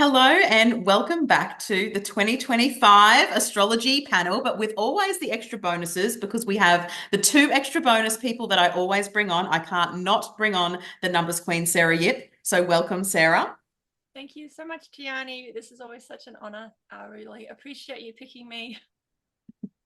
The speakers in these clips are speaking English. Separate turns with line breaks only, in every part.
Hello and welcome back to the 2025 astrology panel, but with always the extra bonuses because we have the two extra bonus people that I always bring on. I can't not bring on the numbers queen, Sarah Yip. So welcome, Sarah.
Thank you so much, Tiani. This is always such an honor. I really appreciate you picking me.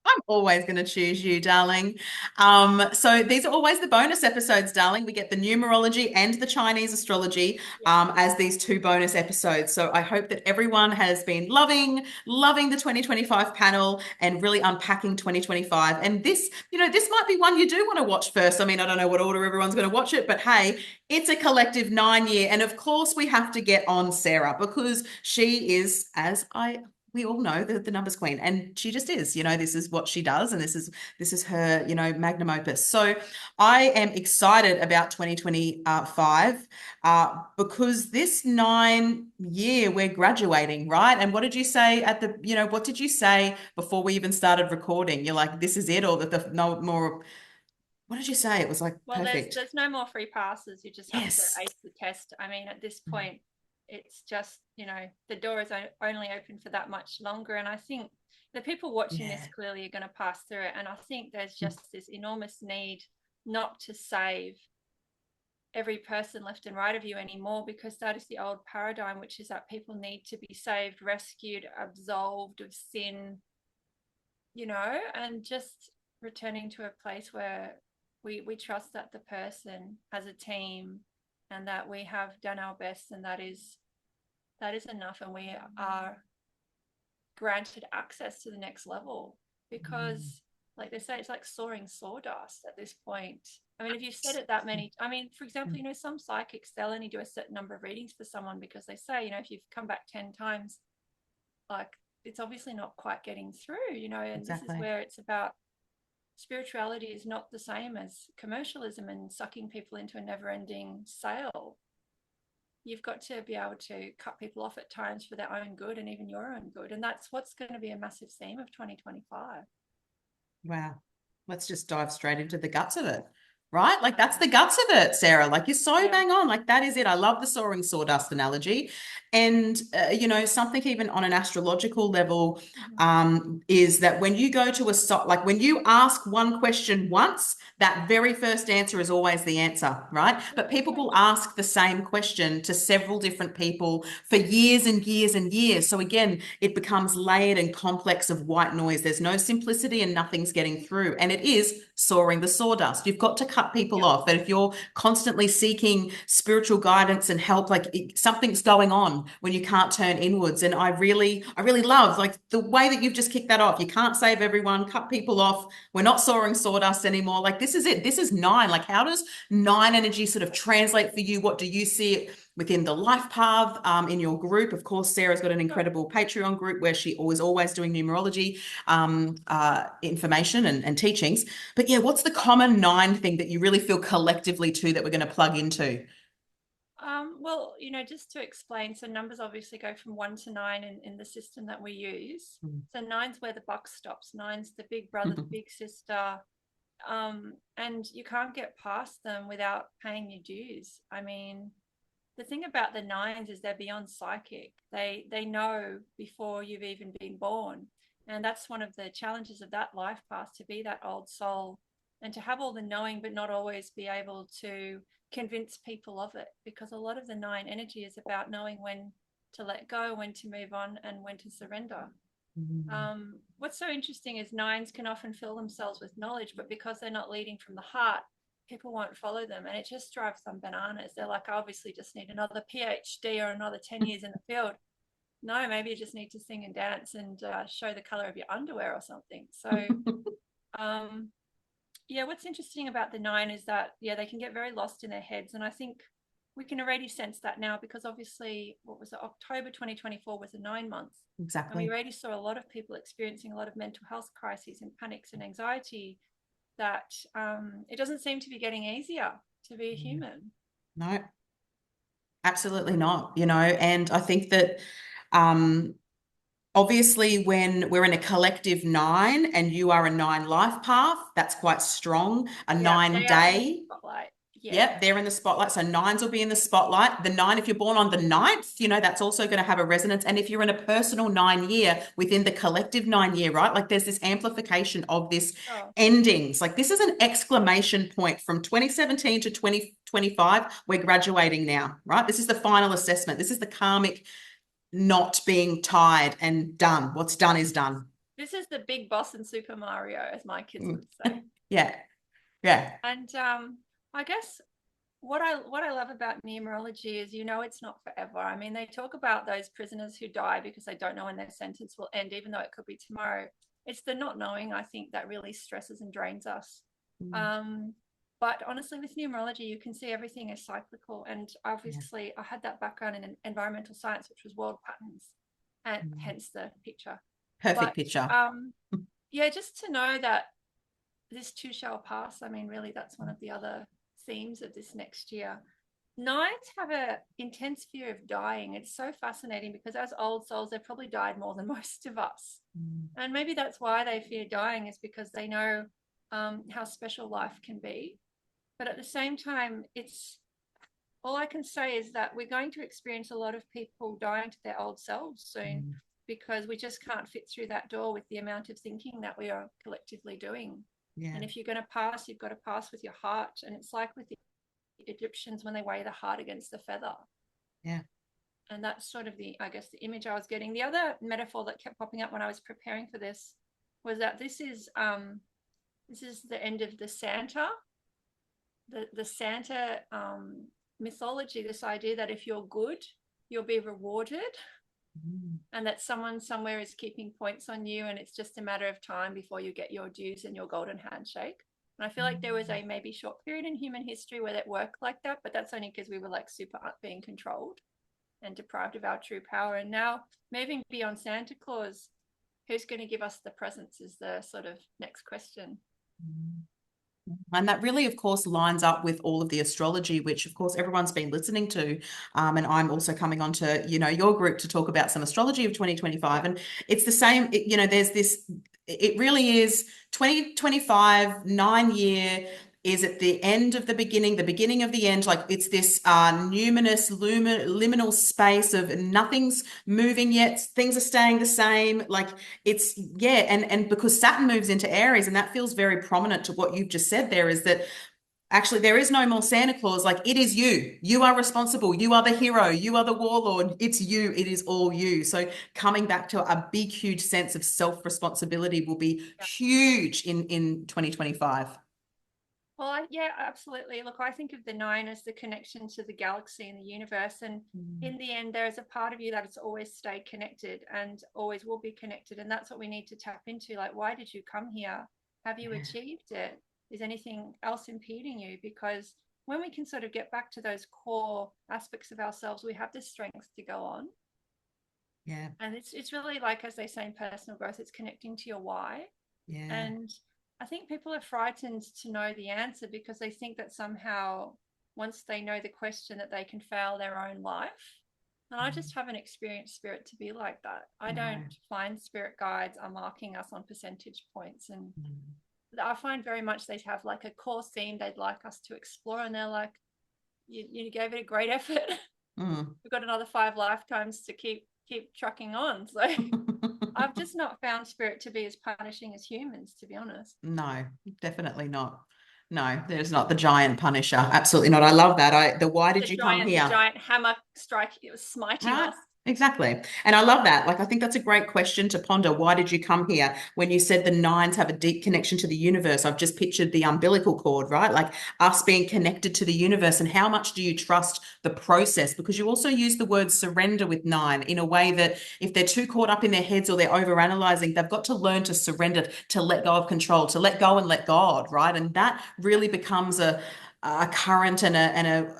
I'm always going to choose you, darling. So these are always the bonus episodes, darling. We get the numerology and the Chinese astrology
Yeah.
as these two bonus episodes. So I hope that everyone has been loving the 2025 panel and really unpacking 2025. And this might be one you do want to watch first. I mean, I don't know what order everyone's going to watch it, but hey, it's a collective 9 year. And of course, we have to get on Sarah because she is, as I we all know the numbers queen, and she just is. This is what she does, and this is her, magnum opus. So I am excited about 2025 because this 9 year we're graduating, right? And what did you say what did you say before we even started recording? You're like, this is it, or that the no more. What did you say? It was like
Well, there's
perfect.
there's no more free passes. You just have to
Yes.
ace the test. I mean, at this point, it's just, the door is only open for that much longer. And I think the people watching this
Yeah.
clearly are going to pass through it. And I think there's just this enormous need not to save every person left and right of you anymore, because that is the old paradigm, which is that people need to be saved, rescued, absolved of sin, and just returning to a place where we trust that the person as a team and that we have done our best, and that is enough, and we are granted access to the next level, because like they say, it's like soaring sawdust at this point. I mean, if you've said it that many, I mean, for example, some psychics, they'll only do a certain number of readings for someone because they say, if you've come back 10 times, like, it's obviously not quite getting through, and this is
Exactly.
where it's about spirituality is not the same as commercialism and sucking people into a never ending sale. You've got to be able to cut people off at times for their own good and even your own good. And that's what's going to be a massive theme of 2025.
Wow. Let's just dive straight into the guts of it. Right? Like that's the guts of it, Sarah. Like you're so
Yeah.
bang on. Like that is it. I love the soaring sawdust analogy. And, something even on an astrological level
Mm-hmm.
is that when you go to like when you ask one question once, that very first answer is always the answer, right? But people
Yeah.
will ask the same question to several different people for years and years and years. So again, it becomes layered and complex of white noise. There's no simplicity and nothing's getting through. And it is soaring the sawdust. You've got to cut people
Yeah.
off. But if you're constantly seeking spiritual guidance and help, like something's going on when you can't turn inwards. And I really love like the way that you've just kicked that off. You can't save everyone, cut people off. We're not soaring sawdust anymore. Like this is it. This is nine. Like how does nine energy sort of translate for you? What do you see it within the life path in your group? Of course, Sarah's got an
Sure.
incredible Patreon group where she always doing numerology information and teachings. But yeah, what's the common nine thing that you really feel collectively too that we're going to plug into?
Well, just to explain, so numbers obviously go from 1 to 9 in the system that we use. So nine's where the buck stops. Nine's the big brother, the big sister, and you can't get past them without paying your dues. I mean, the thing about the nines is they're beyond psychic. They know before you've even been born, and that's one of the challenges of that life path, to be that old soul and to have all the knowing but not always be able to convince people of it, because a lot of the nine energy is about knowing when to let go, when to move on, and when to surrender. What's so interesting is nines can often fill themselves with knowledge, but because they're not leading from the heart, people won't follow them, and it just drives them bananas. They're like, I obviously just need another PhD or another 10 years in the field. No, maybe you just need to sing and dance and show the color of your underwear or something. So um, yeah, what's interesting about the nine is that, yeah, they can get very lost in their heads. And I think we can already sense that now, because obviously, what was it, October 2024 was a 9 month. And we
Exactly.
already saw a lot of people experiencing a lot of mental health crises and panics and anxiety, that it doesn't seem to be getting easier to be a human.
No, absolutely not, and I think that um obviously when we're in a collective nine and you are a nine life path, that's quite strong. A
Yeah,
nine
they are in the
day.
spotlight. Yeah.
Yep, they're in the spotlight. So nines will be in the spotlight. The nine, if you're born on the ninth, that's also going to have a resonance. And if you're in a personal 9 year within the collective 9 year, right? Like there's this amplification of this
Oh,
endings. Like this is an exclamation point from 2017 to 2025. We're graduating now, right? This is the final assessment. This is the karmic not being tied and done. What's done is done.
this is the big boss in Super Mario, as my kids
Mm.
would say.
Yeah, yeah.
And I guess what I love about numerology is it's not forever. I mean, they talk about those prisoners who die because they don't know when their sentence will end, even though it could be tomorrow. It's the not knowing, I think, that really stresses and drains us.
Mm.
But honestly, with numerology, you can see everything is cyclical. And
Yeah.
obviously, I had that background in environmental science, which was world patterns, and
Mm.
hence the picture.
Perfect
But
picture.
yeah, just to know that this too shall pass. I mean, really, that's one of the other themes of this next year. Nines have an intense fear of dying. It's so fascinating because as old souls, they've probably died more than most of us.
Mm.
And maybe that's why they fear dying, is because they know how special life can be. But at the same time, it's all I can say is that we're going to experience a lot of people dying to their old selves soon
Mm.
because we just can't fit through that door with the amount of thinking that we are collectively doing.
Yeah.
And if you're going to pass, you've got to pass with your heart. And it's like with the Egyptians when they weigh the heart against the feather.
Yeah.
And that's sort of I guess, the image I was getting. The other metaphor that kept popping up when I was preparing for this was that this is the end of the Santa, the Santa mythology. This idea that if you're good, you'll be rewarded,
Mm.
and that someone somewhere is keeping points on you, and it's just a matter of time before you get your dues and your golden handshake. And I feel like there was a maybe short period in human history where that worked like that, but that's only because we were like super being controlled and deprived of our true power. And now, moving beyond Santa Claus, who's going to give us the presents is the sort of next question.
And that really, of course, lines up with all of the astrology, which, of course, everyone's been listening to. And I'm also coming on to, your group to talk about some astrology of 2025. And it's the same, there's this, it really is 2025, 9 year is at the end of the beginning of the end. Like it's this numinous, liminal space of nothing's moving yet. Things are staying the same. Like it's, yeah. And because Saturn moves into Aries, and that feels very prominent to what you've just said there, is that actually there is no more Santa Claus. Like it is you. You are responsible. You are the hero. You are the warlord. It's you. It is all you. So coming back to a big, huge sense of self-responsibility will be
Yeah.
huge in 2025.
Well, yeah, absolutely. Look, I think of the nine as the connection to the galaxy and the universe. And in the end, there is a part of you that has always stayed connected and always will be connected. And that's what we need to tap into. Like, why did you come here? Have you achieved it? Is anything else impeding you? Because when we can sort of get back to those core aspects of ourselves, we have the strength to go on.
Yeah.
And it's really like, as they say in personal growth, it's connecting to your why.
Yeah.
And I think people are frightened to know the answer because they think that somehow once they know the question that they can fail their own life. And I just haven't experienced spirit to be like that. I don't find spirit guides are marking us on percentage points. And I find very much they have like a core theme they'd like us to explore. And they're like, you gave it a great effort. We've got another 5 lifetimes to keep trucking on. So I've just not found spirit to be as punishing as humans, to be honest.
No, definitely not. No, there's not the giant punisher. Absolutely not. I love that. Why did you come
The
here?
giant hammer strike, it was smiting
Right.
us.
Exactly. And I love that. Like, I think that's a great question to ponder. Why did you come here? When you said the nines have a deep connection to the universe, I've just pictured the umbilical cord, right? Like us being connected to the universe. And how much do you trust the process? Because you also use the word surrender with nine in a way that if they're too caught up in their heads or they're overanalyzing, they've got to learn to surrender, to let go of control, to let go and let God, right? And that really becomes a current and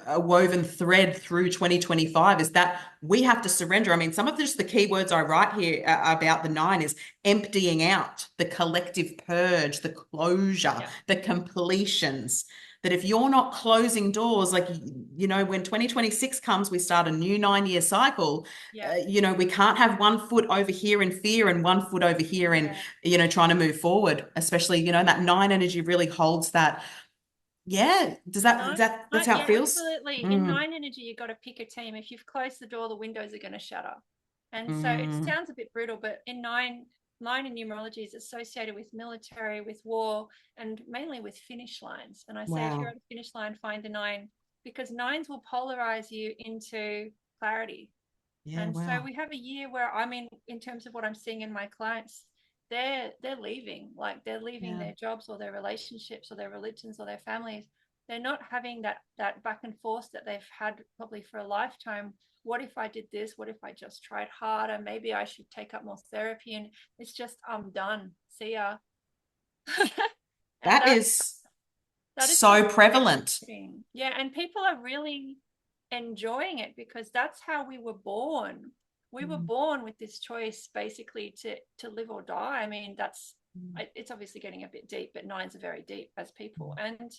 a woven thread through 2025 is that we have to surrender. I mean, some of just the key words I write here about the nine is emptying out, the collective purge, the closure, the completions. That if you're not closing doors, like, when 2026 comes, we start a new 9 year cycle. We can't have one foot over here in fear and one foot over here in, trying to move forward, especially, that nine energy really holds that Yeah.
No,
That's how it
yeah,
feels?
absolutely. In
Mm,
nine energy, you've got to pick a team. If you've closed the door, the windows are going to shatter. And so it
mm,
sounds a bit brutal, but in nine in numerology is associated with military, with war, and mainly with finish lines. And I say, if you're
wow.
at a finish line, find a nine, because nines will polarize you into clarity.
Yeah,
And so
wow.
we have a year where, I mean, in terms of what I'm seeing in my clients, they're leaving, like they're leaving
Yeah.
their jobs or their relationships or their religions or their families. They're not having that back and forth that they've had probably for a lifetime. What if I did this? What if I just tried harder? Maybe I should take up more therapy. And it's just, I'm done. See ya. And
That is
that is
so prevalent.
frustrating. Yeah, and people are really enjoying it because that's how we were born. We were
Mm,
born with this choice basically to live or die. I mean, that's
mm,
it's obviously getting a bit deep, but nines are very deep as people.
mm.
And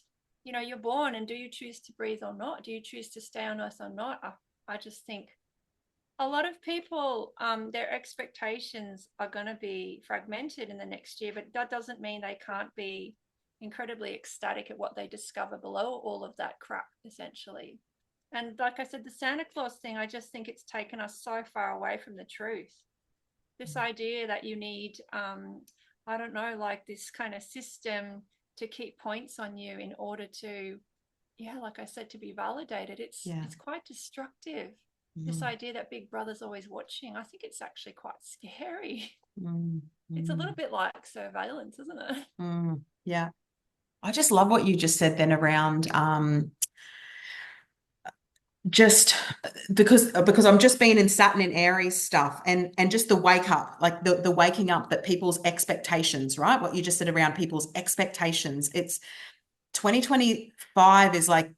you're born, and do you choose to breathe or not? Do you choose to stay on earth or not? I just think a lot of people, their expectations are going to be fragmented in the next year, but that doesn't mean they can't be incredibly ecstatic at what they discover below all of that crap, essentially. And like I said, the Santa Claus thing, I just think it's taken us so far away from the truth. This idea that you need, I don't know, like this kind of system to keep points on you in order to, yeah, like I said, to be validated,
Yeah.
it's quite destructive. This
Mm,
idea that Big Brother's always watching, I think it's actually quite scary.
mm,
It's a little
mm,
bit like surveillance, isn't it?
yeah. I just love what you just said then around just because I'm just being in Saturn in Aries stuff and just the wake up, like the waking up that people's expectations, right? What you just said around people's expectations. It's 2025 is like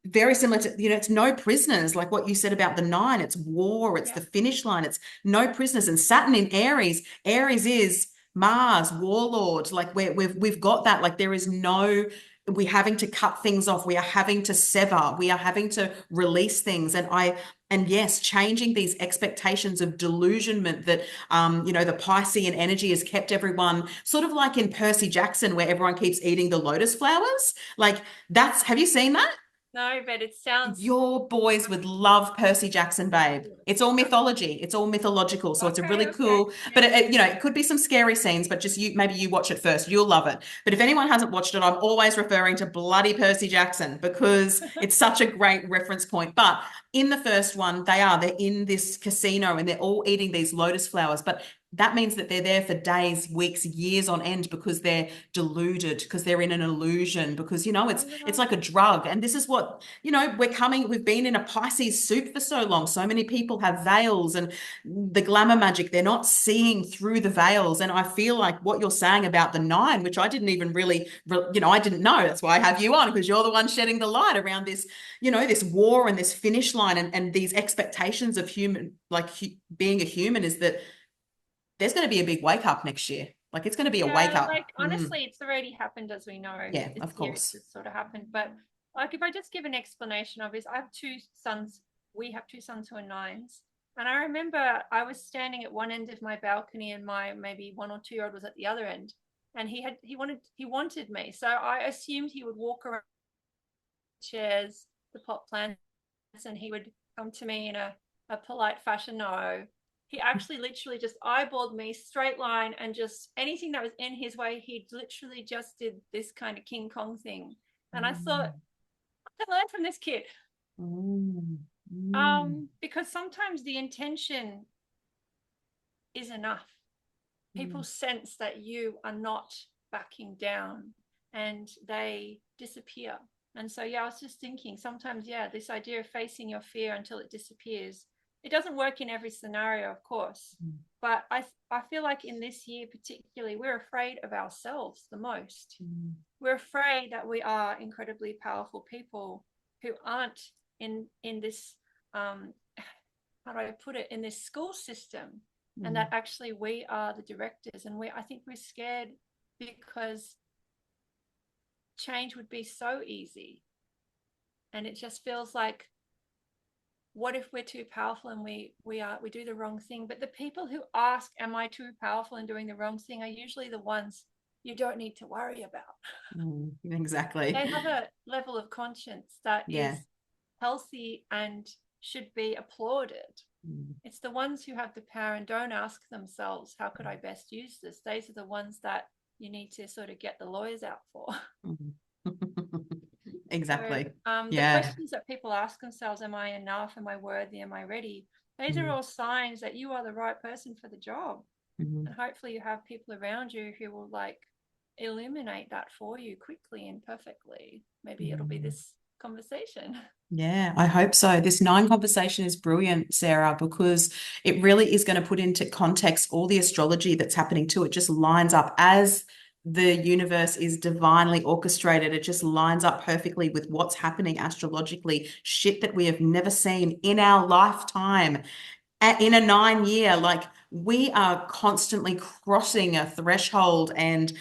very similar to, it's no prisoners, like what you said about the nine. It's war, it's
Yeah.
the finish line, it's no prisoners. And Saturn in Aries, Aries is Mars, warlord. Like we've got that. Like there is no, we're having to cut things off. We are having to sever. We are having to release things. And yes, changing these expectations of delusionment that the Piscean energy has kept everyone sort of like in Percy Jackson, where everyone keeps eating the lotus flowers. Like have you seen that?
No, but it sounds
Your boys would love Percy Jackson, babe. It's all mythology. It's all mythological. So it's a really
okay. Okay.
cool, but
Yeah.
it could be some scary scenes, but just maybe you watch it first. You'll love it. But if anyone hasn't watched it, I'm always referring to bloody Percy Jackson because it's such a great reference point. But in the first one, they're in this casino and they're all eating these lotus flowers. But that means that they're there for days, weeks, years on end because they're deluded, because they're in an illusion, because it's like a drug. And this is what, we've been in a Pisces soup for so long. So many people have veils and the glamour magic, they're not seeing through the veils. And I feel like what you're saying about the nine, which I didn't even really, I didn't know. That's why I have you on, because you're the one shedding the light around this, this war and this finish line and these expectations of human, like being a human, is that there's going to be a big wake up next year. Like it's going to be a wake
Yeah,
up.
like honestly, it's already happened as we know.
Yeah,
This
of
year it's
course.
just sort of happened. But like if I just give an explanation of this, I have two sons. We have two sons who are nines. And I remember I was standing at one end of my balcony and my maybe 1 or 2 year old was at the other end. And he wanted me. So I assumed he would walk around chairs, the pot plants, and he would come to me in a polite fashion. No, he actually literally just eyeballed me straight line and just anything that was in his way, he literally just did this kind of King Kong thing. And I thought,
Mm,
I learned from this kid.
mm, mm,
Because sometimes the intention is enough. People
mm,
sense that you are not backing down and they disappear. And so, yeah, I was just thinking sometimes, yeah, this idea of facing your fear until it disappears, it doesn't work in every scenario, of course.
mm,
But I feel like in this year, particularly, we're afraid of ourselves the most.
mm,
We're afraid that we are incredibly powerful people who aren't in this how do I put it, in this school system, and
mm,
that actually we are the directors, and I think we're scared because change would be so easy, and it just feels like, what if we're too powerful and we do the wrong thing? But the people who ask, am I too powerful and doing the wrong thing, are usually the ones you don't need to worry about.
Exactly.
They have a level of conscience that
Yeah.
is healthy and should be applauded.
Mm.
It's the ones who have the power and don't ask themselves, how could I best use this? Those are the ones that you need to sort of get the lawyers out for.
Mhm.
So
Exactly.
the
Yeah.
questions that people ask themselves, am I enough? Am I worthy? Am I ready? Those are
Mm.
all signs that you are the right person for the job.
Mhm.
And hopefully you have people around you who will like illuminate that for you quickly and perfectly. Maybe it'll be
Mm.
this conversation.
Yeah, I hope so. This nine conversation is brilliant, Sarah, because it really is going to put into context all the astrology that's happening too. It just lines up as the universe is divinely orchestrated. It just lines up perfectly with what's happening astrologically, shit that we have never seen in our lifetime. In a 9 year, like we are constantly crossing a threshold and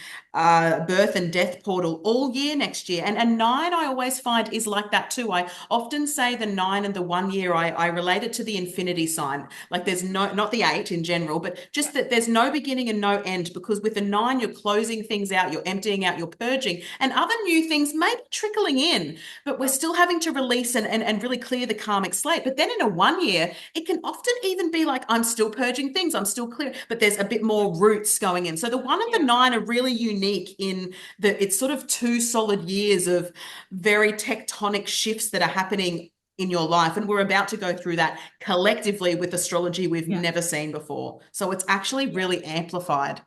birth and death portal all year next year. And a nine, I always find, is like that too. I often say the 9 and the 1 year, I relate it to the infinity sign. Like there's no, not the 8 in general, but
Yeah.
just that there's no beginning and no end, because with the 9, you're closing things out, you're emptying out, you're purging, and other new things may be trickling in, but we're
Oh,
still having to release and really clear the karmic slate. But then in a 1 year, it can often even be like, I'm still purging things, I'm still clear, but there's a bit more roots going in. So the 1 and the
yeah.
9 are really unique in that it's sort of 2 solid years of very tectonic shifts that are happening in your life. And we're about to go through that collectively with astrology we've
Yeah.
never seen before. So it's actually
Yeah.
really amplified.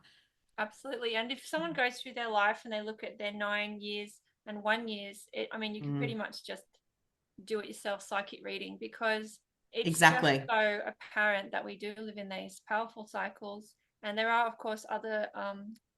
Absolutely. And if someone goes through their life and they look at their 9 years and 1 years, I mean, you can pretty
Mm,
much just do it yourself psychic reading because it's just
exactly.
so apparent that we do live in these powerful cycles. And there are, of course, other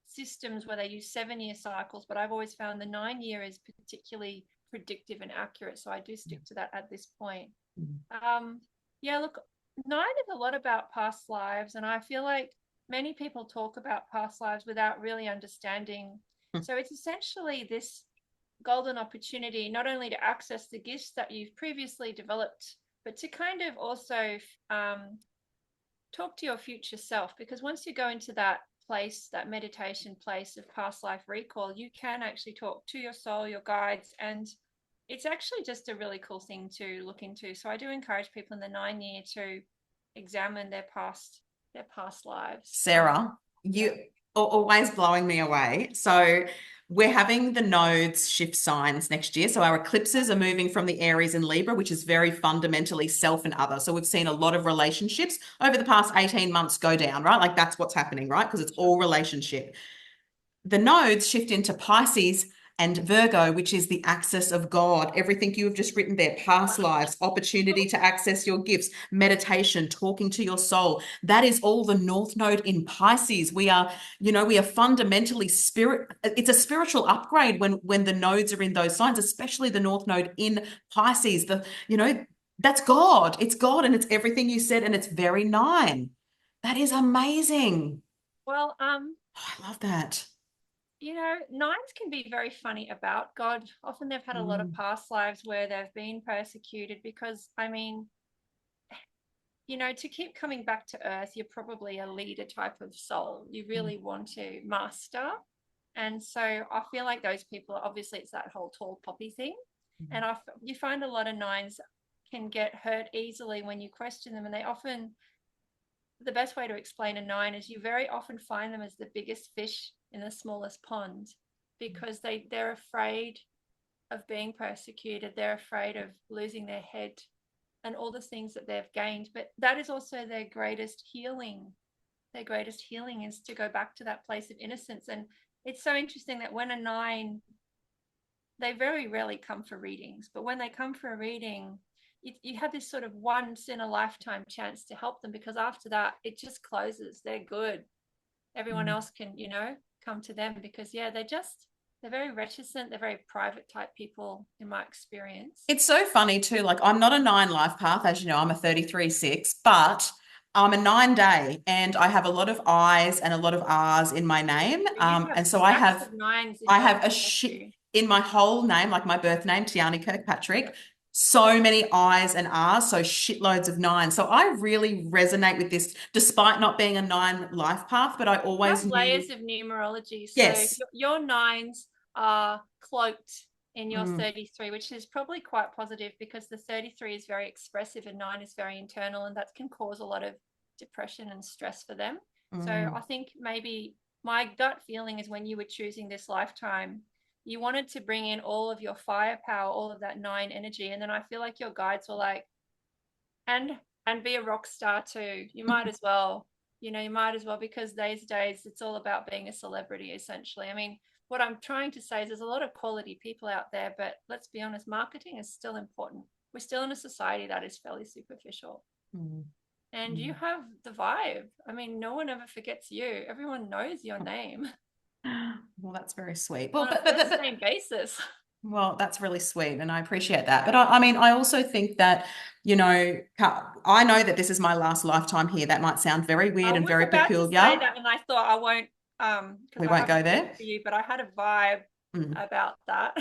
systems where they use 7 year cycles, but I've always found the 9 year is particularly predictive and accurate. So I do stick to that at this point.
Mm,
Um, yeah, look, nine is a lot about past lives, and I feel like many people talk about past lives without really understanding.
mm,
So it's essentially this golden opportunity not only to access the gifts that you've previously developed, but to kind of also talk to your future self. Because once you go into that place, that meditation place of past life recall, you can actually talk to your soul, your guides, and it's actually just a really cool thing to look into. So I do encourage people in the 9 year to examine their past lives.
Sarah, you
Yeah.
are always blowing me away. So we're having the nodes shift signs next year. So our eclipses are moving from the Aries and Libra, which is very fundamentally self and other. So we've seen a lot of relationships over the past 18 months go down, right? Like that's what's happening, right? Because it's
Sure.
all relationship. The nodes shift into Pisces and Virgo, which is the access of God. Everything you have just written there, past lives, opportunity to access your gifts, meditation, talking to your soul. That is all the North Node in Pisces. We are fundamentally spirit. It's a spiritual upgrade when the nodes are in those signs, especially the North Node in Pisces. That's God. It's God, and it's everything you said, and it's very nine. That is amazing.
Well,
Oh, I love that.
nines can be very funny about God. Often they've had a lot of
Mm.
past lives where they've been persecuted because, I mean, to keep coming back to earth, you're probably a leader type of soul. You
Mm.
really want to master. And so I feel like those people, obviously, it's that whole tall poppy thing. And you find a lot of nines can get hurt easily when you question them. And the best way to explain a nine is you very often find them as the biggest fish in the smallest pond because they're afraid of being persecuted. They're afraid of losing their head and all the things that they've gained. But that is also their greatest healing. Their greatest healing is to go back to that place of innocence. And it's so interesting that when a nine, they very rarely come for readings, but when they come for a reading, you have this sort of once in a lifetime chance to help them because after that, it just closes. They're good. Everyone
Mm.
else can, come to them because, yeah, they're very reticent. They're very private type people in my experience.
It's so funny too. Like I'm not a nine life path, as you know, I'm a 33-6, but I'm a 9 day and I have a lot of I's and a lot of R's in my name.
But you have
And so I
stacks
have
of nines in
I
both,
have a
don't
shit
you?
in my whole name, like my birth name, Tiani Kirkpatrick. so many I's and R's, so shitloads of nines. So I really resonate with this, despite not being a nine life path, but I always
Have
knew,
layers of numerology. So
yes.
your nines are cloaked in your
Mm,
33, which is probably quite positive because the 33 is very expressive and 9 is very internal, and that can cause a lot of depression and stress for them. So
mm,
I think maybe my gut feeling is when you were choosing this lifetime, you wanted to bring in all of your firepower, all of that 9 energy. And then I feel like your guides were like, and be a rock star too. You might as well, you might as well, because these days it's all about being a celebrity essentially. I mean, what I'm trying to say is there's a lot of quality people out there, but let's be honest, marketing is still important. We're still in a society that is fairly superficial.
mm,
And you
mm.
have the vibe. I mean, no one ever forgets you. Everyone knows your name
Well, that's very sweet.
on
Well,
a first name basis.
well, that's really sweet, and I appreciate that. But I mean, I also think that, I know that this is my last lifetime here. That might sound very
I
weird and
was
very
about to say
peculiar.
that, and I thought I won't, because
We
I
won't
haven't
go
checked
there.
for you, but I had a vibe
Mm.
about that.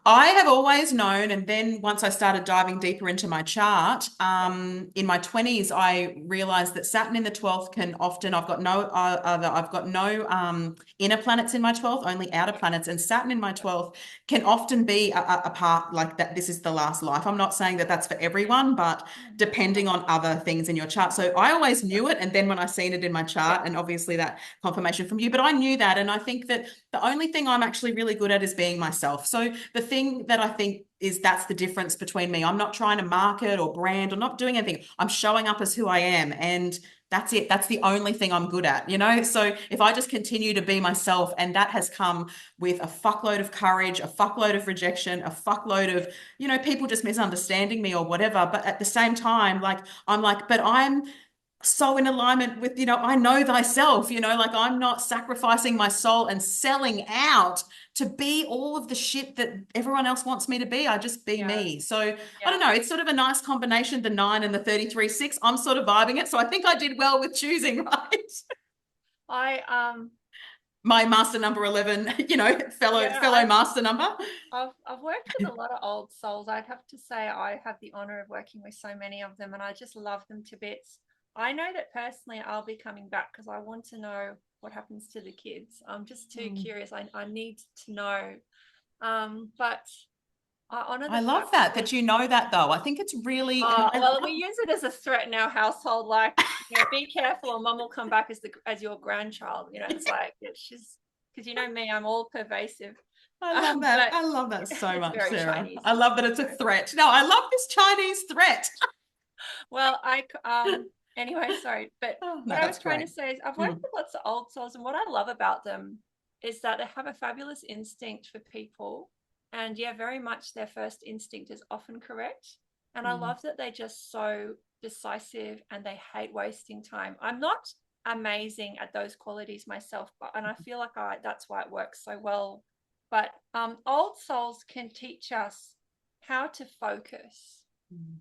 I have always known, and then once I started diving deeper into my chart,
Yeah,
in my 20s, I realized that Saturn in the 12th can often, I've got no inner planets in my 12th, only outer planets, and Saturn in my 12th can often be a part like that. This is the last life. I'm not saying that that's for everyone, but
that's
depending
fine.
on other things in your chart. So I always knew it, and then when I seen it in my
Yeah,
chart, and obviously that confirmation from you, but I knew that, and I think that the only thing I'm actually really good at is being myself. So the thing that I think is that's the difference between me. I'm not trying to market or brand. I'm not doing anything. I'm showing up as who I am. And that's it. That's the only thing I'm good at. So if I just continue to be myself, and that has come with a fuckload of courage, a fuckload of rejection, a fuckload of, people just misunderstanding me or whatever. But at the same time, like, I'm like, but I'm so in alignment with, I know thyself, like I'm not sacrificing my soul and selling out to be all of the shit that everyone else wants me to be. I just be
yeah,
me. So I
yeah.
don't know. It's sort of a nice combination, the 9 and the 33-6. I'm sort of vibing it. So I think I did well with choosing, right?
I
My master number 11, fellow,
yeah,
fellow master number.
I've worked with a lot of old souls. I'd have to say I have the honor of working with so many of them, and I just love them to bits. I know that personally I'll be coming back because I want to know what happens to the kids. I'm just too
Mm.
curious. I need to know. But I honor the
I love
fact
that
that,
you know that though. I think it's really, and I
well, we
love,
use it as a threat in our household, like, be careful or mum will come back as your grandchild. It's like she's, because me, I'm all pervasive.
I love that.
But
I love that so
it's
much,
very
Sarah.
Chinese.
I love that it's a threat. No, I love this Chinese threat.
Well, anyway, sorry, but
Oh,
what
no,
I was
that's
trying to
great.
say is I've worked
Mm,
with lots of old souls, and what I love about them is that they have a fabulous instinct for people, and yeah, very much their first instinct is often correct. And I
mm,
love that they're just so decisive and they hate wasting time. I'm not amazing at those qualities myself, and I feel like that's why it works so well. But old souls can teach us how to focus,
mm,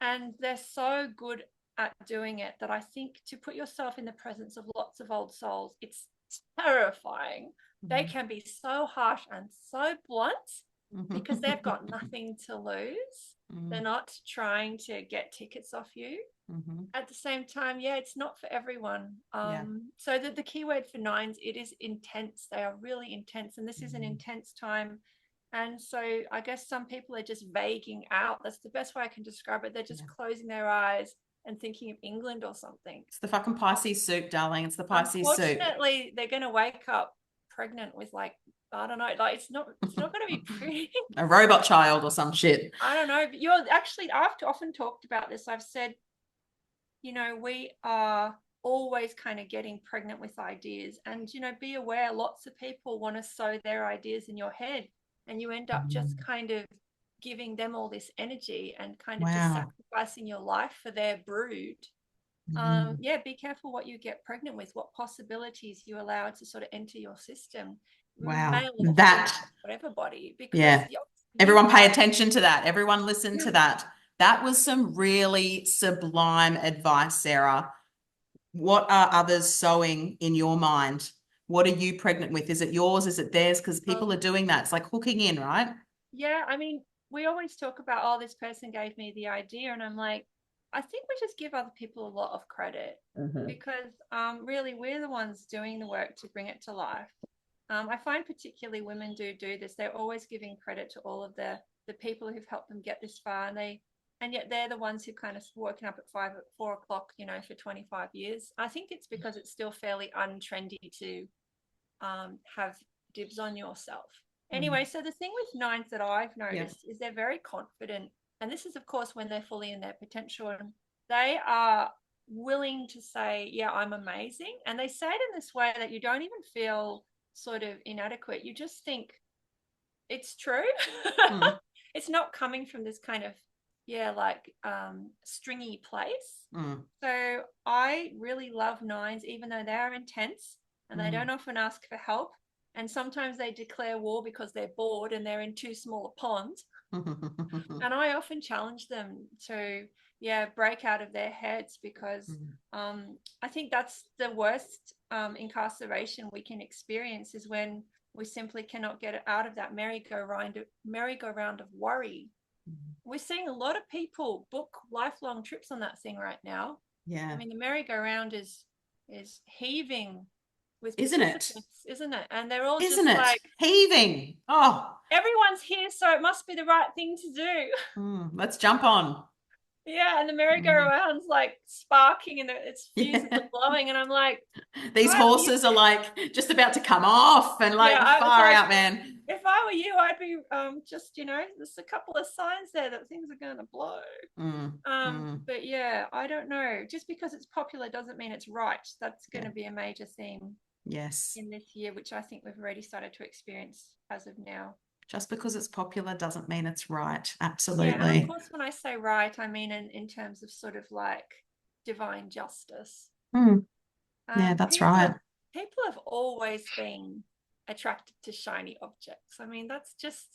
and they're so good at doing it that I think to put yourself in the presence of lots of old souls, it's terrifying. They
mm,
can be so harsh and so blunt because they've
mhm.
got nothing to lose. They're
Mm,
not trying to get tickets off you.
mhm.
At the same time, yeah, it's not for everyone.
Yeah.
So the key word for nines, it is intense. They are really intense, and this is an
Mm,
intense time. And so I guess some people are just vaguing out. That's the best way I can describe it. They're just
yeah.
closing their eyes and thinking of England or something.
It's the fucking Pisces soup, darling. It's the Pisces soup.
Unfortunately, they're going to wake up pregnant with, like, I don't know, like it's not going to be pretty.
A robot child or some shit.
I don't know. But you're actually, I've often talked about this. I've said, we are always kind of getting pregnant with ideas, and be aware lots of people want to sow their ideas in your head, and you end up just
Mm,
kind of giving them all this energy and kind of just
wow.
sacrificing your life for their brood.
Mm,
Yeah, be careful what you get pregnant with, what possibilities you allow to sort of enter your system,
wow.
male or female,
That,
whatever body, because
yeah.
you
Everyone pay
are.
attention to that. Everyone listen to that. That was some really sublime advice, Sarah. What are others sowing in your mind? What are you pregnant with? Is it yours? Is it theirs? Because people are
um,
doing that. It's like hooking in, right?
yeah, I mean, we always talk about, oh, this person gave me the idea, and I'm like, I think we just give other people a lot of credit because really we're the ones doing the work to bring it to life. I find particularly women do this. They're always giving credit to all of the people who've helped them get this far, and yet they're the ones who kind of woken up at 4 o'clock, you know, for 25 years. I think it's because it's still fairly untrendy to have dibs on yourself. Anyway, so the thing with nines that I've noticed is they're very confident. And this is, of course, when they're fully in their potential. And they are willing to say, yeah, I'm amazing. And they say it in this way that you don't even feel sort of inadequate. You just think it's true. It's not coming from this kind of, like stringy place. So I really love nines, even though they are intense and they don't often ask for help. And sometimes they declare war because they're bored and they're in too small a pond. And I often challenge them to, break out of their heads because I think that's the worst incarceration we can experience is when we simply cannot get out of that merry-go-round of worry. We're seeing a lot of people book lifelong trips on that thing right now.
Yeah.
I mean, the merry-go-round is heaving with
isn't it?
participants, isn't it? And they're all
Isn't
just
it?
like
Heaving. Oh,
everyone's here, so it must be the right thing to do.
let's jump on.
Yeah, and the merry-go-round's like sparking and its fuses are blowing, and I'm like,
These horses are like just about to come off and like
I was
far
like,
out, man.
if I were you, I'd be just, there's a couple of signs there that things are going to blow. But yeah, I don't know. Just because it's popular doesn't mean it's right. That's going to be a major theme.
Yes.
In this year, which I think we've already started to experience as of now.
Just because it's popular doesn't mean it's right. Absolutely.
Yeah, and of course, when I say right, I mean in terms of sort of like divine justice.
Yeah, that's right.
People have always been attracted to shiny objects. I mean, that's just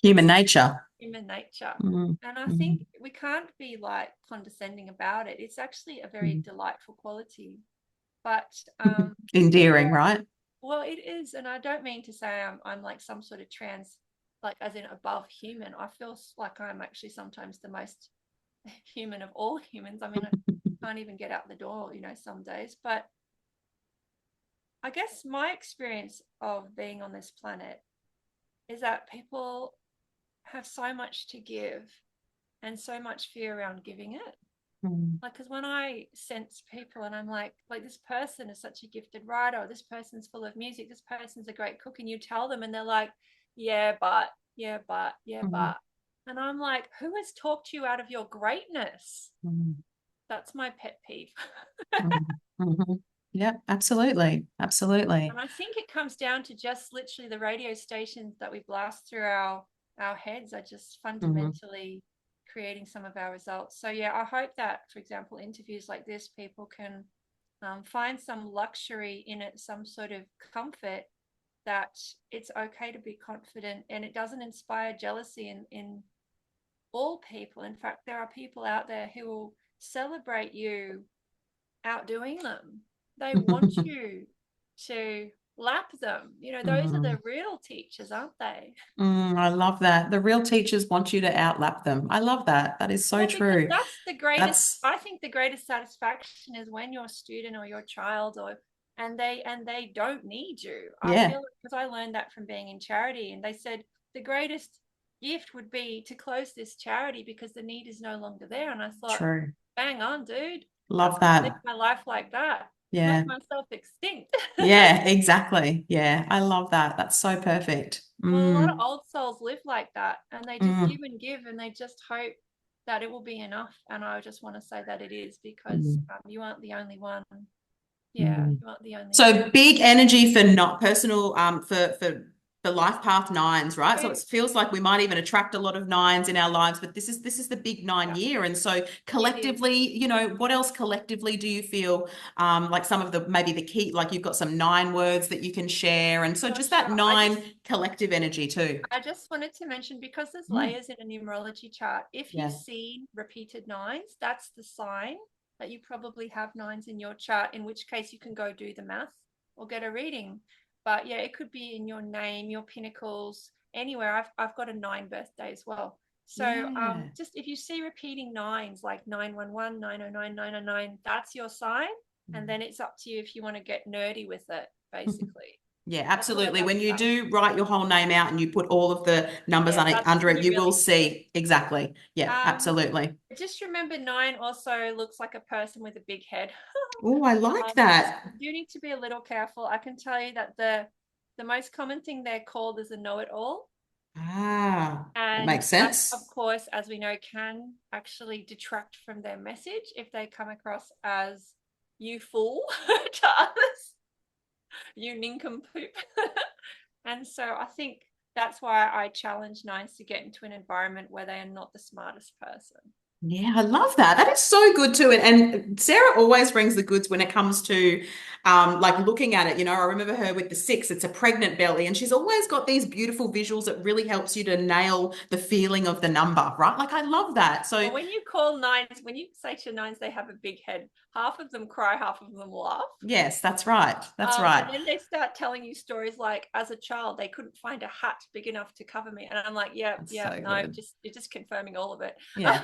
human nature.
Human nature. And I think we can't be like condescending about it. It's actually a very delightful quality. But
endearing, right?
Well, it is, and I don't mean to say I'm like some sort of trans, like as in above human. I feel like I'm actually sometimes the most human of all humans. I mean, I can't even get out the door, some days. But I guess my experience of being on this planet is that people have so much to give and so much fear around giving it. Like, because when I sense people and I'm like this person is such a gifted writer, or this person's full of music, this person's a great cook, and you tell them and they're like, but. And I'm like, who has talked you out of your greatness? That's my pet peeve.
Yeah, absolutely. Absolutely.
And I think it comes down to just literally the radio stations that we blast through our heads are just fundamentally creating some of our results. So yeah, I hope that, for example, interviews like this, people can find some luxury in it, some sort of comfort that it's okay to be confident, and it doesn't inspire jealousy in all people. In fact, there are people out there who will celebrate you outdoing them. They want you to lap them. Those are the real teachers, aren't they?
I love that. The real teachers want you to outlap them. I love that. That is so true.
That's the greatest. I think the greatest satisfaction is when your student or your child and they don't need you. I feel because I learned that from being in charity, and they said the greatest gift would be to close this charity because the need is no longer there. And I thought,
true.
Bang on, dude.
Love that.
Live my life like that.
Yeah.
Make myself extinct.
Yeah, exactly. Yeah, I love that. That's so perfect.
Well, a lot of old souls live like that, and they just give, and they just hope that it will be enough. And I just want to say that it is, because you aren't the only one. Yeah, you aren't the only
one.
one.
Big energy for not personal for life path nines, right? So it feels like we might even attract a lot of nines in our lives, but this is the big 9 year. And so collectively, what else collectively do you feel like some of the maybe the key, like you've got some 9 words that you can share, and so just that 9 collective energy too.
I just wanted to mention, because there's layers in a numerology chart, if you see repeated 9s, that's the sign that you probably have 9s in your chart, in which case you can go do the math or get a reading. But yeah, it could be in your name, your pinnacles, anywhere. I've got a 9 birthday as well. So
Yeah.
just if you see repeating nines like 911, 909, 909, that's your sign. And then it's up to you if you want to get nerdy with it, basically.
Yeah,
That's what I
absolutely.
love
When you
about it.
do write your whole name out and you put all of the numbers
Yeah, that's
under
when
it,
you
you will
really see it.
see exactly. Yeah, absolutely.
Just remember nine also looks like a person with a big head.
Oh, I like
Just
that.
you need to be a little careful. I can tell you that the most common thing they're called is a know-it-all.
Ah, that
And
makes
that, of
sense.
course, as we know, can actually detract from their message if they come across as you fool to others, you nincompoop. And so I think that's why I challenge nines to get into an environment where they are not the smartest person.
Yeah, I love that. That is so good too. And Sarah always brings the goods when it comes to like looking at it. You know, I remember her with the six, it's a pregnant belly, and she's always got these beautiful visuals that really helps you to nail the feeling of the number, right? Like I love that. So
Well, when you call nines, when you say to nines they have a big head, half of them cry, half of them laugh.
yes, that's right. That's
And
right.
then they start telling you stories like, as a child, they couldn't find a hat big enough to cover me, and I'm like, yeah,
That's
yeah,
so
no,
good.
just you're just confirming all of it.
Yeah.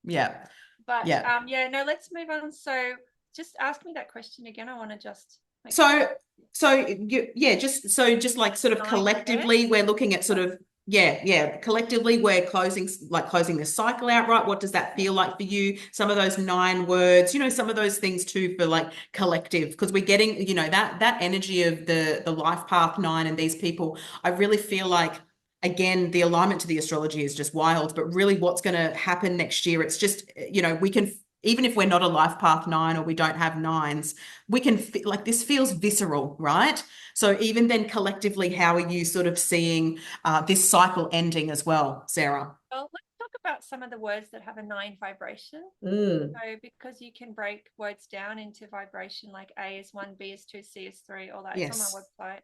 Yeah.
But
Yeah.
yeah, no, let's move on. So just ask me that question again. I want to just make sure.
So, yeah, just like sort of
Nine
collectively,
words.
we're looking at sort
Yes.
of, yeah, collectively, we're closing the cycle out, right? What does that
Yes.
feel like for you? Some of those nine words, some of those things too for like collective, because we're getting, that energy of the life path nine and these people. I really feel like, again, the alignment to the astrology is just wild, but really what's going to happen next year, it's just, we can, even if we're not a life path nine or we don't have nines, we can like this feels visceral, right? So even then collectively, how are you sort of seeing this cycle ending as well, Sarah?
Well, let's talk about some of the words that have a nine vibration.
Mm.
So because you can break words down into vibration, like A is one, B is two, C is three, all that. It's on my
Yes,
website.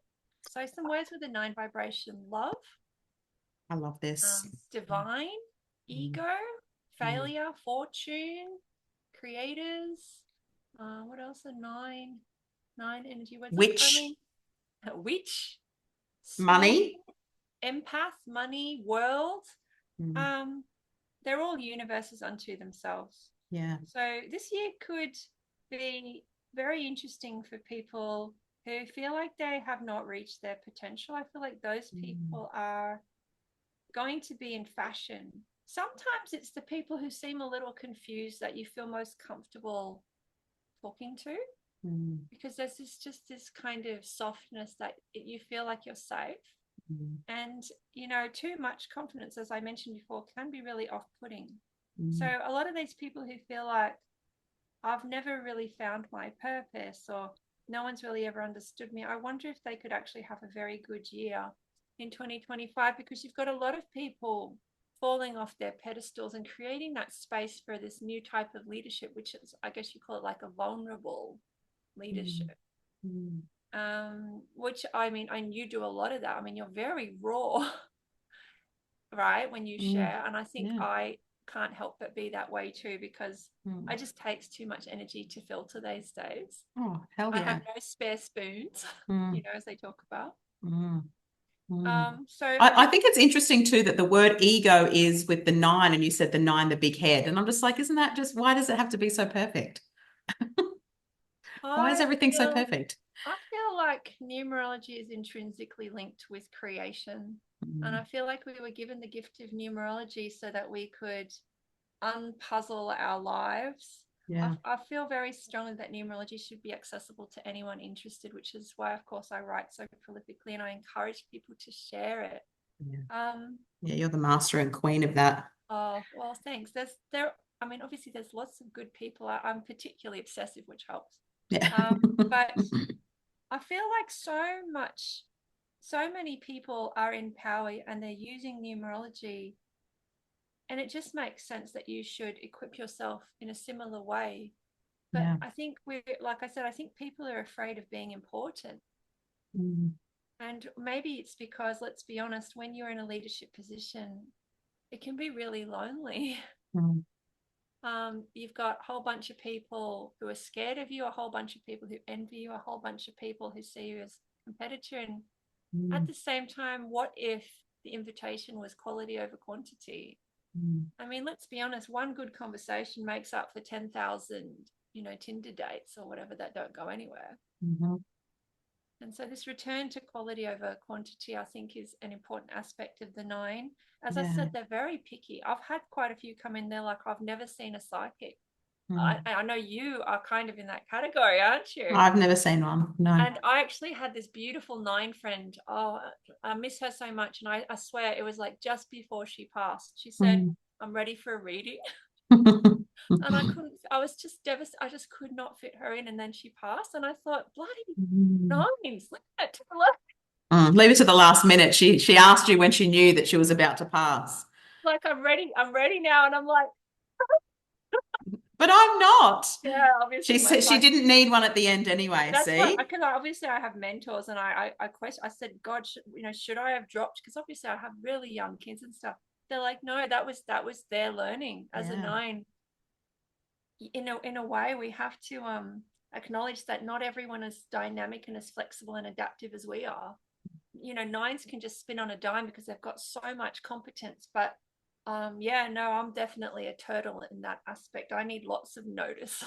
So some words with a nine vibration: love,
I love this.
divine,
Mm.
ego,
Mm.
failure, fortune, creators. What else are nine? Nine energy words. Look, I
Which
mean, witch, spirit,
money?
empath, money, world.
Mm.
Um, they're all universes unto themselves.
Yeah.
So this year could be very interesting for people who feel like they have not reached their potential. I feel like those
Mm.
people are going to be in fashion. Sometimes it's the people who seem a little confused that you feel most comfortable talking to,
Mm.
because there's this kind of softness that you feel like you're safe.
Mm.
And too much confidence, as I mentioned before, can be really off-putting. So
Mm.
a lot of these people who feel like I've never really found my purpose, or no one's really ever understood me, I wonder if they could actually have a very good year in 2025, because you've got a lot of people falling off their pedestals and creating that space for this new type of leadership, which is, I guess you call it like a vulnerable
Mm.
leadership.
Mm.
Which I mean, and you do a lot of that. I mean, you're very raw, right, when you
Mm.
share. And I think
Yeah.
I can't help but be that way too, because
Mm.
it just takes too much energy to filter these days.
Oh, hell
I have
yeah.
no spare spoons,
Mm.
as they talk about.
Mm. Mm.
So
I think it's interesting too that the word ego is with the nine, and you said the nine, the big head. And I'm just like, isn't that just why does it have to be so perfect? Why is
I
everything so
feel
perfect?
I feel like numerology is intrinsically linked with creation. And
Mm.
I feel like we were given the gift of numerology so that we could unpuzzle our lives.
Yeah.
I feel very strongly that numerology should be accessible to anyone interested, which is why, of course, I write so prolifically and I encourage people to share it.
Yeah.
Um,
Yeah, you're the master and queen of that.
oh, well, thanks. I mean, obviously, there's lots of good people. I'm particularly obsessive, which helps.
Yeah.
But I feel like so many people are in power and they're using numerology, and it just makes sense that you should equip yourself in a similar way. But
Yeah.
I think like I said, I think people are afraid of being important.
Mm.
And maybe it's because, let's be honest, when you're in a leadership position, it can be really lonely.
Mm.
You've got a whole bunch of people who are scared of you, a whole bunch of people who envy you, a whole bunch of people who see you as a competitor. And at
Mm.
the same time, what if the invitation was quality over quantity?
Mm.
I mean, let's be honest, one good conversation makes up for 10,000, Tinder dates or whatever that don't go anywhere.
Mm-hmm.
And so this return to quality over quantity, I think, is an important aspect of the nine. As I
Yeah.
said, they're very picky. I've had quite a few come in there like, I've never seen a psychic.
Mm.
I know you are kind of in that category, aren't you?
I've never seen one. No.
And I actually had this beautiful nine friend. Oh, I miss her so much. And I swear it was like just before she passed. She said,
Mm.
I'm ready for a reading. And I was just devastated. I just could not fit her in. And then she passed. And I thought, bloody
Mm.
nines, look at that. Look,
Mm. Leave it to the last minute. She asked you when she knew that she was about to pass.
like I'm ready now. And I'm like,
But I'm not.
yeah,
She
obviously
said she
my
didn't need one at the end anyway.
that's what,
See?
because obviously I have mentors, and I question. I said, God, should I have dropped? Because obviously I have really young kids and stuff. They're like, no, that was their learning as a
Yeah.
nine. In a way, we have to acknowledge that not everyone is dynamic and as flexible and adaptive as we are. Nines can just spin on a dime because they've got so much competence. But yeah, no, I'm definitely a turtle in that aspect. I need lots of notice.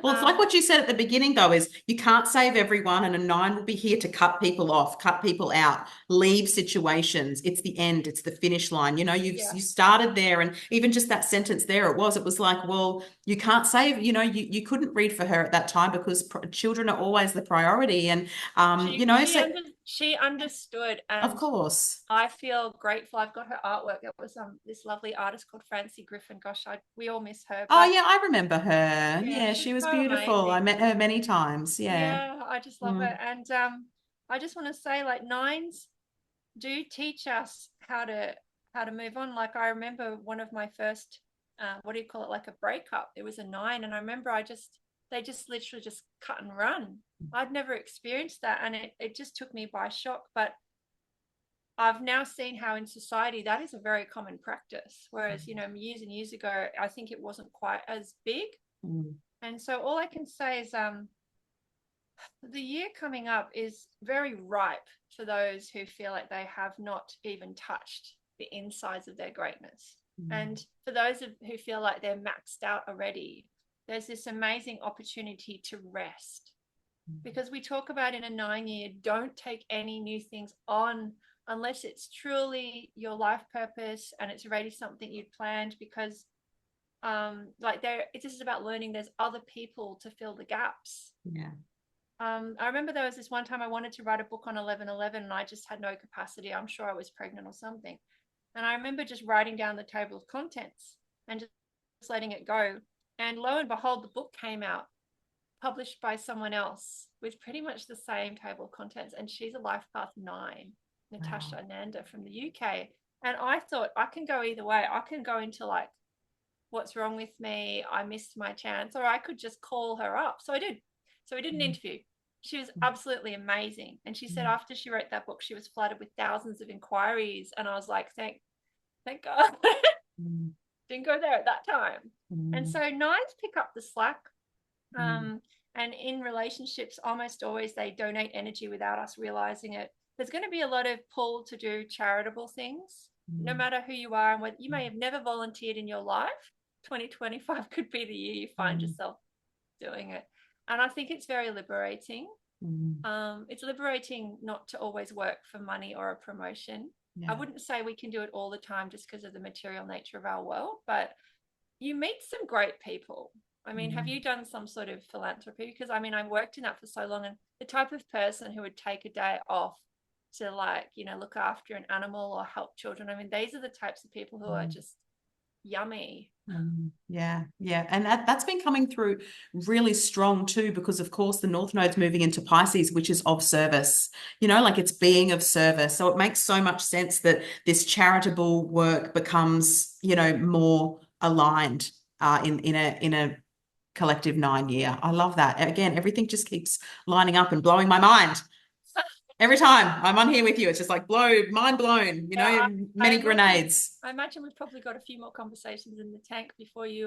Well, it's like
um
what you said at the beginning, though, is you can't save everyone, and a nine will be here to cut people off, cut people out, leave situations. It's the end, it's the finish line.
yeah,
You started there, and even just that sentence there, it was like, well, you can't save, you couldn't read for her at that time because children are always the priority. And so
she understood,
of
and
course.
I feel grateful. I've got her artwork. It was this lovely artist called Francie Griffin. Gosh, we all miss her,
Oh
but
yeah, I remember her.
yeah,
Yeah,
she's
she was
so
beautiful. I
amazing.
met her many times. Yeah.
Yeah, I just love
Mm.
it. And I just want to say, like, nines do teach us how to move on. Like, I remember one of my first what do you call it, like a breakup. It was a nine, and I remember they just literally just cut and run. I'd never experienced that, and it just took me by shock. But I've now seen how in society that is a very common practice. Whereas, years and years ago, I think it wasn't quite as big.
Mm.
And so all I can say is the year coming up is very ripe for those who feel like they have not even touched the insides of their greatness.
Mm.
And for those who feel like they're maxed out already, there's this amazing opportunity to rest. Because we talk about in a 9 year, don't take any new things on unless it's truly your life purpose and it's already something you'd planned. Because like this is about learning there's other people to fill the gaps.
Yeah.
I remember there was this one time I wanted to write a book on 11/11 and I just had no capacity. I'm sure I was pregnant or something. And I remember just writing down the table of contents and just letting it go. And lo and behold, the book came out, published by someone else with pretty much the same table of contents. And she's a life path 9,
Wow.
Natasha Ananda from the UK. And I thought I can go either way. I can go into like, what's wrong with me? I missed my chance. Or I could just call her up. So I did. So we did an
Mm.
interview. She was absolutely amazing. And she said
Mm.
after she wrote that book, she was flooded with thousands of inquiries. And I was like, thank God.
Mm.
Didn't go there at that time. And
Mm.
so nines pick up the slack.
Mm.
And in relationships, almost always they donate energy without us realizing it. There's going to be a lot of pull to do charitable things, no
Mm.
matter who you are and what you may have never volunteered in your life. 2025 could be the year you find
Mm.
yourself doing it. And I think it's very liberating.
Mm.
It's liberating not to always work for money or a promotion. I
Yeah.
wouldn't say we can do it all the time just because of the material nature of our world, but you meet some great people. I mean, have
Mm.
you done some sort of philanthropy? Because I mean, I worked in that for so long, and the type of person who would take a day off to, like, look after an animal or help children. I mean, these are the types of people who are
Mm.
just yummy.
Yeah, yeah. And that's been coming through really strong too, because of course the North Node's moving into Pisces, which is of service, like it's being of service. So it makes so much sense that this charitable work becomes, more aligned in a collective 9 year. I love that. Again, everything just keeps lining up and blowing my mind. Every time I'm on here with you, it's just like mind blown,
Yeah, I
many
imagine.
grenades.
I imagine we've probably got a few more conversations in the tank before you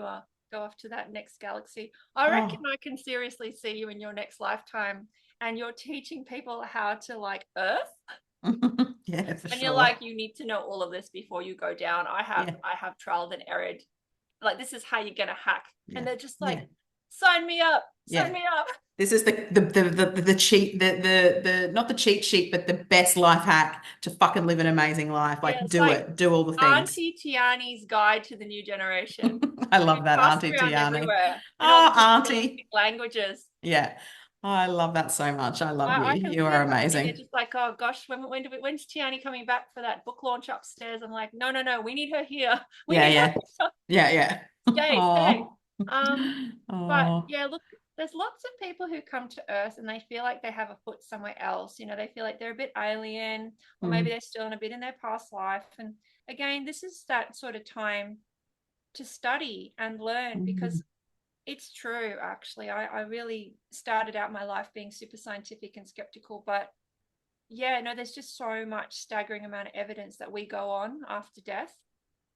go off to that next galaxy. I reckon
Oh,
I can seriously see you in your next lifetime, and you're teaching people how to like Earth.
Yeah, for
And you're
sure.
like, you need to know all of this before you go down. I have
Yeah,
I have trialed and errored. Like, this is how you're gonna hack. And
yeah,
they're just
yeah,
like, sign me up, sign
yeah.
me up.
This is the cheat the not the cheat sheet, but the best life hack to fucking live an amazing life.
Yeah,
Like
it's
do
like
it, do all the things.
Auntie Tiani's guide to the new generation.
I
It'll be
love that,
passed
Auntie
around
Tiani.
everywhere in all the
Ah,
different
Auntie.
languages.
Yeah. I love that so much. I love you.
I can
You
see
are
it happening. They're
amazing.
just like, oh gosh, when's Tiani coming back for that book launch upstairs? I'm like, no, no, no, we need her here. We
Yeah,
need her
yeah.
here.
Yeah, yeah.
Stay, stay.
Oh.
Um, but
Oh.
yeah, look, there's lots of people who come to Earth and they feel like they have a foot somewhere else. You know, they feel like they're a bit alien, or maybe
Mm,
they're still in a bit in their past life. And again, this is that sort of time to study and learn,
mm,
because it's true, actually. I really started out my life being super scientific and skeptical, but yeah, no, there's just so much staggering amount of evidence that we go on after death.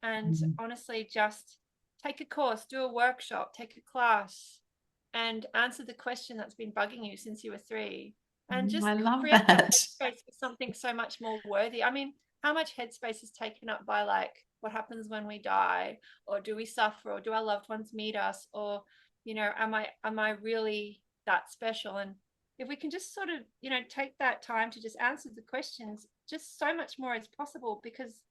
And
mm,
honestly, just take a course, do a workshop, take a class, and answer the question that's been bugging you since you were 3. And
mm. I
just
love
create that
that.
headspace for something so much more worthy. I mean, how much headspace is taken up by like what happens when we die, or do we suffer, or do our loved ones meet us, or am I really that special? And if we can just sort of take that time to just answer the questions, just so much more is possible. Because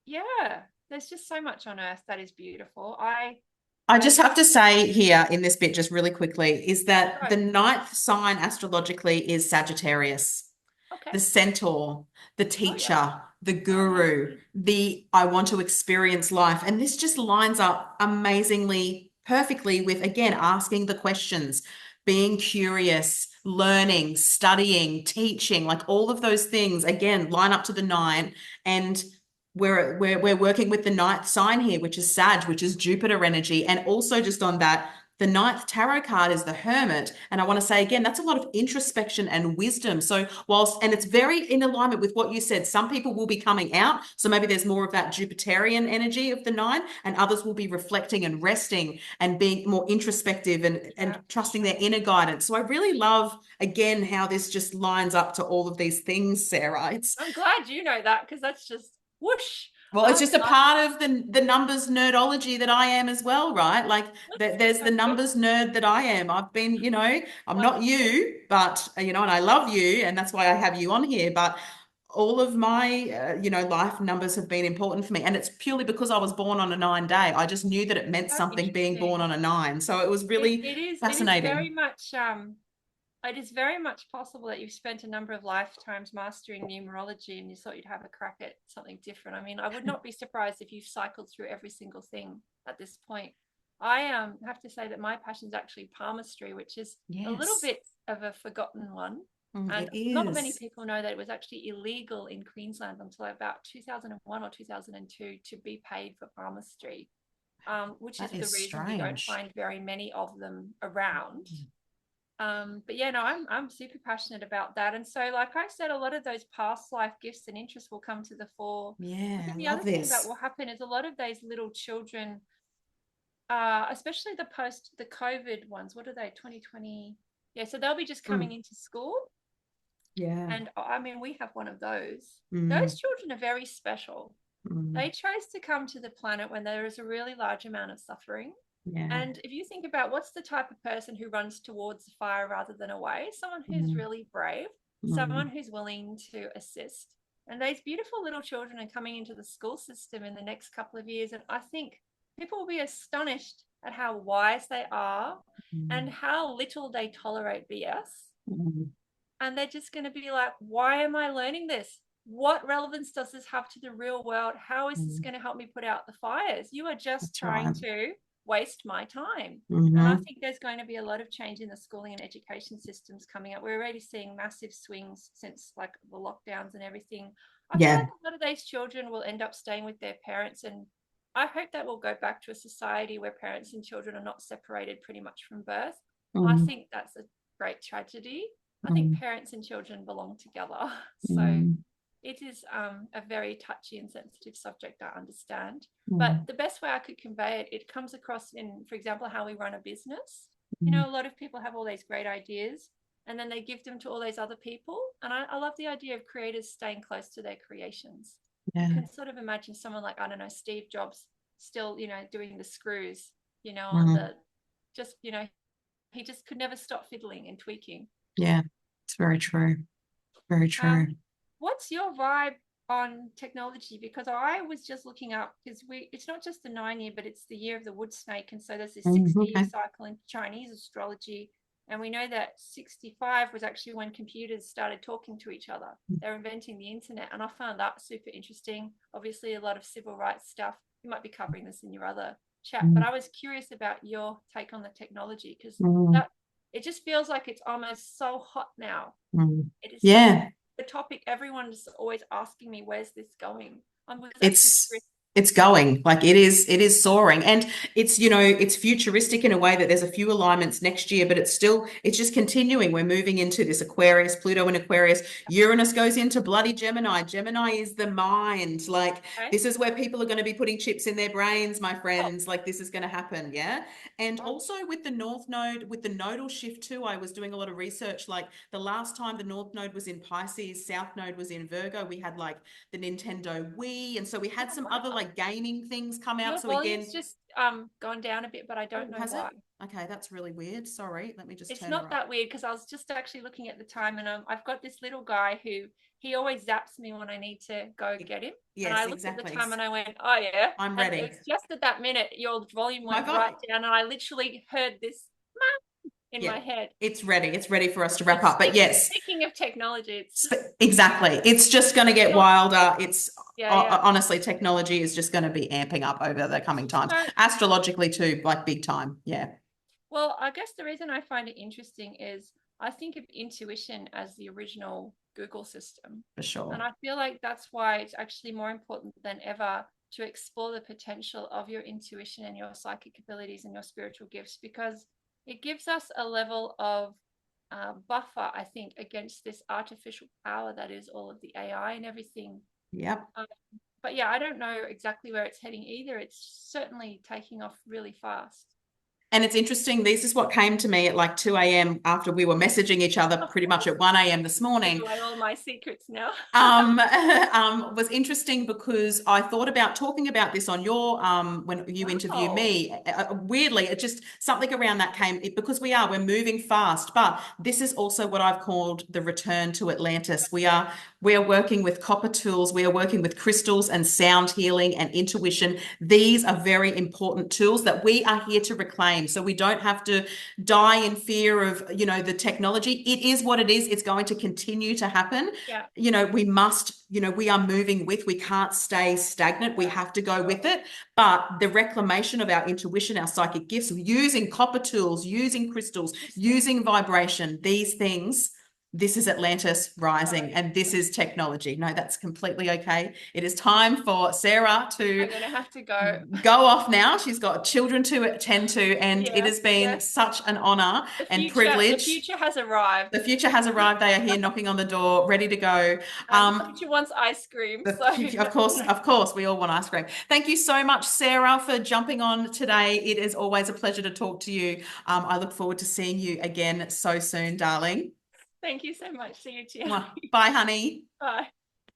yeah, there's just so much on earth that is beautiful.
I
I
just have to say here in this bit, just really quickly, is that the
oh,
ninth sign astrologically is Sagittarius.
okay.
The centaur, the
Oh yeah.
teacher, the
Oh no, it
guru,
is.
the I want to experience life. And this just lines up amazingly perfectly with, again, asking the questions, being curious, learning, studying, teaching, like all of those things, again, line up to the nine. And we're working with the ninth sign here, which is Sag, which is Jupiter energy. And also just on that, the ninth tarot card is the Hermit. And I want to say again, that's a lot of introspection and wisdom. So whilst, and it's very in alignment with what you said, some people will be coming out. So maybe there's more of that Jupiterian energy of the nine, and others will be reflecting and resting and being more introspective and
Yeah, for
trusting their
sure.
inner guidance. So I really love again how this just lines up to all of these things, Sarah. It's
I'm glad you know that, because that's just whoosh.
well, it's
I'm
just a part of the numbers nerdology that I am as well, right? Like there's the
that's good.
numbers nerd that I am. I've been, I'm not
Wonderful.
you, but and I love you, and that's why I have you on here. But all of my, life numbers have been important for me, and it's purely because I was born on a 9 day. I just knew that it meant
So
something being born
interesting.
on a nine, so it was
It
really
it is it is very
fascinating.
much it is very much possible that you've spent a number of lifetimes mastering numerology and you thought you'd have a crack at something different. I mean, I would not be surprised if you've cycled through every single thing at this point. I have to say that my passion is actually palmistry, which is a little
Yes,
bit of a forgotten one. And
it
not many
is.
people know that it was actually illegal in Queensland until about 2001 or 2002 to be paid for palmistry, which is
That
the
is
reason you don't
strange.
find very many of them around. But yeah, no, I'm super passionate about that. And so, like I said, a lot of those past life gifts and interests will come to the fore. I
Yeah,
think
I
the
love
other thing that
this.
will happen is a lot of those little children, especially the COVID ones, what are they, 2020? Yeah, so they'll be just coming
Mm,
into school.
yeah.
And I mean, we have one of those.
Mm,
Those children are very special.
mm,
They chose to come to the planet when there is a really large amount of suffering.
yeah.
And if you think about what's the type of person who runs towards the fire rather than away, someone who's
Mm,
really brave, someone
mm,
who's willing to assist. And these beautiful little children are coming into the school system in the next couple of years. And I think people will be astonished at how wise they are and
mm,
how little they tolerate BS.
mm,
And they're just going to be like, why am I learning this? What relevance does this have to the real world? How is this
mm.
going to help me put out the fires? You are just
That's
trying
right.
to waste my time. And I
Hmm.
think there's going to be a lot of change in the schooling and education systems coming up. We're already seeing massive swings since like the lockdowns and everything. I feel like
Yeah.
a lot of these children will end up staying with their parents. And I hope that we'll go back to a society where parents and children are not separated pretty much from birth. I
Mm,
think that's a great tragedy. I think
mm,
parents and children belong together. So
mm,
it is a very touchy and sensitive subject, I understand. But
mm,
the best way I could convey it, it comes across in, for example, how we run a business.
mm,
A lot of people have all these great ideas and then they give them to all those other people. And I love the idea of creators staying close to their creations. You
Yeah.
can sort of imagine someone like, I don't know, Steve Jobs still, doing the screws, on
Mm.
the, just, he just could never stop fiddling and tweaking.
Yeah. It's very true. Very true.
What's your vibe on technology? Because I was just looking up, because it's not just the 9 year, but it's the year of the wood snake. And so there's this 60-year
Okay.
cycle in Chinese astrology. And we know that 65 was actually when computers started talking to each other. They're inventing the internet. And I found that super interesting. Obviously, a lot of civil rights stuff. You might be covering this in your other chat, but I was curious about your take on the technology, because that it just feels like it's almost so hot now. It is just
Yeah.
the topic. Everyone's always asking me, where's this going? I was actually
It's
curious.
it's going, like it is soaring, and it's, it's futuristic in a way that there's a few alignments next year, but it's just continuing. We're moving into this Aquarius, Pluto in Aquarius, Uranus goes into bloody Gemini. Gemini is the mind. Like,
Okay.
this is where people are going to be putting chips in their brains, my
Oh,
friends. Like, this is going to happen. Yeah. And
oh,
also with the North Node, with the nodal shift too, I was doing a lot of research. Like, the last time the North Node was in Pisces, South Node was in Virgo, we had like the Nintendo Wii, and so we had some other
wow.
like gaming things come out.
Your
So again,
volume's just gone down a bit, but I don't
oh,
know
has it?
why.
Okay, that's really weird. Sorry, let me just
It's
turn her
not
up.
that weird, because I was just actually looking at the time, and I've got this little guy who he always zaps me when I need to go get him. And I
Yes,
looked at the
exactly.
time and I went, oh yeah.
I'm
And it
ready.
was just at that minute your volume
My
went right
vote.
down, and I literally heard this in
Yeah,
my head.
it's ready. It's ready for us to wrap
But
up. But yes,
speaking of technology, it's just
exactly. It's just going to get
still,
wilder. It's
yeah, yeah.
honestly, technology is just going to be amping up over the coming times.
So,
Astrologically too, like big time. Yeah,
well, I guess the reason I find it interesting is I think of intuition as the original Google system.
for
And
sure.
I feel like that's why it's actually more important than ever to explore the potential of your intuition and your psychic abilities and your spiritual gifts, because it gives us a level of buffer, I think, against this artificial power that is all of the AI and everything.
Yep.
Um, but yeah, I don't know exactly where it's heading either. It's certainly taking off really fast.
And it's interesting. This is what came to me at like 2 a.m. after we were messaging each other pretty much at 1 a.m. this
Give
morning.
away all my secrets now.
Was interesting because I thought about talking about this on your when you interview
Wow.
me. Weirdly, it just something around that came because we're moving fast, but this is also what I've called the return to Atlantis. We are working with copper tools, we are working with crystals and sound healing and intuition. These are very important tools that we are here to reclaim, so we don't have to die in fear of the technology. It is what it is. It's going to continue to happen.
Yeah.
We must, we are moving with, we can't stay stagnant. We have to go with it. But the reclamation of our intuition, our psychic gifts, using copper tools, using crystals, using vibration, these things, this is Atlantis rising, and this is technology. No, that's completely okay. It is time for Sarah to
I'm gonna have to go.
go off now. She's got children to attend to, and it
Yes,
has been
yes.
such an honor
The
and
future, the
privilege.
future has arrived.
The future has arrived. They are here knocking on the door, ready to go.
And the future wants ice cream.
The
So
future, of course, we all want ice cream. Thank you so much, Sarah, for jumping on today. It is always a pleasure to talk to you. I look forward to seeing you again so soon, darling.
thank you so much. See you, Tia.
Bye, honey.
Bye.